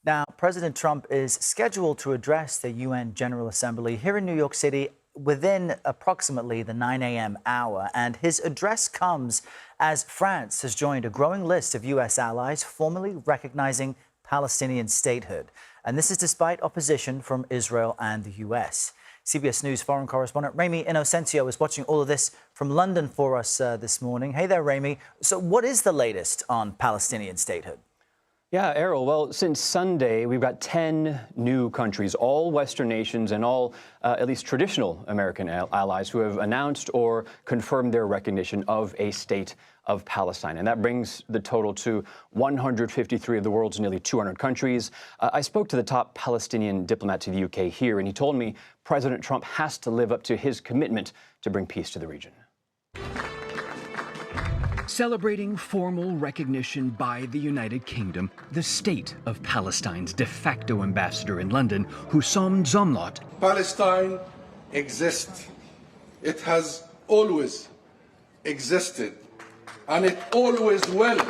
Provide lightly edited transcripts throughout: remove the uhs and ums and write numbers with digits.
Now, President Trump is scheduled to address the UN General Assembly here in New York City within approximately the 9 a.m. hour. And his address comes as France has joined a growing list of U.S. allies formally recognizing Palestinian statehood. And this is despite opposition from Israel and the U.S. CBS News foreign correspondent Ramy Inocencio is watching all of this from London for us this morning. Hey there, Ramy. So what is the latest on Palestinian statehood? Yeah, Errol, well, since Sunday, we've got 10 new countries, all Western nations and all at least traditional American allies who have announced or confirmed their recognition of a state of Palestine. And that brings the total to 153 of the world's nearly 200 countries. I spoke to the top Palestinian diplomat to the UK here, and he told me President Trump has to live up to his commitment to bring peace to the region. Celebrating formal recognition by the United Kingdom, the state of Palestine's de facto ambassador in London, Hussam Zomlot. Palestine exists. It has always existed, and it always will.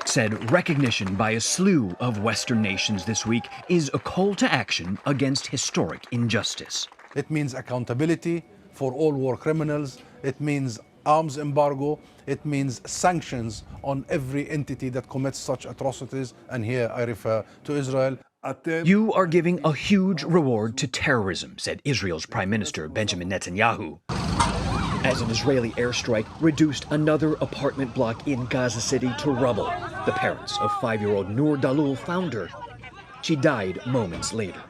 Said recognition by a slew of Western nations this week is a call to action against historic injustice. It means accountability for all war criminals. It means arms embargo. It means sanctions on every entity that commits such atrocities, and here I refer to Israel. You are giving a huge reward to terrorism, said Israel's Prime Minister Benjamin Netanyahu, as an Israeli airstrike reduced another apartment block in Gaza City to rubble. The parents of 5-year-old Noor Dalul found her. She died moments later.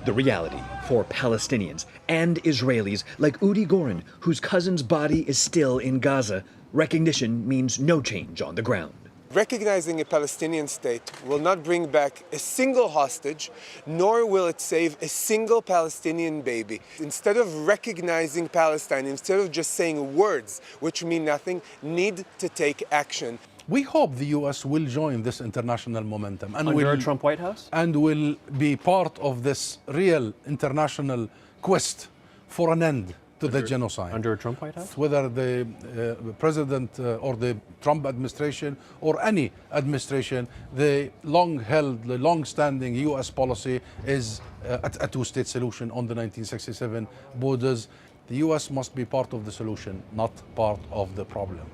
The reality for Palestinians and Israelis like Udi Goren, whose cousin's body is still in Gaza, recognition means no change on the ground. Recognizing a Palestinian state will not bring back a single hostage, nor will it save a single Palestinian baby. Instead of recognizing Palestine, instead of just saying words which mean nothing, need to take action. We hope the U.S. will join this international momentum and under a Trump White House, and will be part of this real international quest for an end to the genocide. Under a Trump White House? Whether the president or the Trump administration or any administration, the long-standing U.S. policy is a two-state solution on the 1967 borders. The U.S. must be part of the solution, not part of the problem.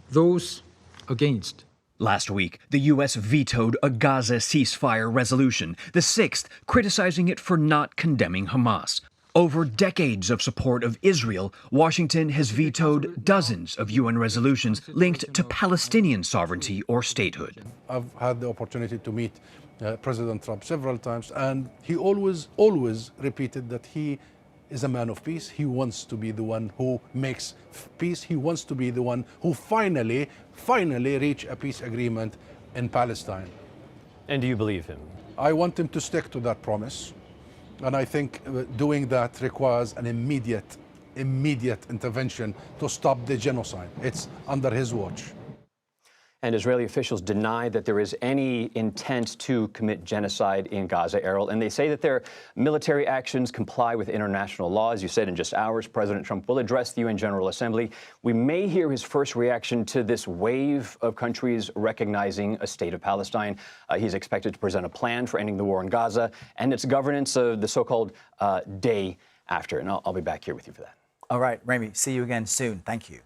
Those against. Last week, the U.S. vetoed a Gaza ceasefire resolution, the sixth criticizing it for not condemning Hamas. Over decades of support of Israel, Washington has vetoed dozens of UN resolutions linked to Palestinian sovereignty or statehood. I've had the opportunity to meet President Trump several times, and he always repeated that he is a man of peace. He wants to be the one who makes peace. He wants to be the one who finally reach a peace agreement in Palestine. And do you believe him? I want him to stick to that promise. And I think doing that requires an immediate intervention to stop the genocide. It's under his watch. And Israeli officials deny that there is any intent to commit genocide in Gaza, Errol. And they say that their military actions comply with international law. As you said, in just hours, President Trump will address the UN General Assembly. We may hear his first reaction to this wave of countries recognizing a state of Palestine. He's expected to present a plan for ending the war in Gaza and its governance of the so-called day after. And I'll be back here with you for that. All right, Ramy, see you again soon. Thank you.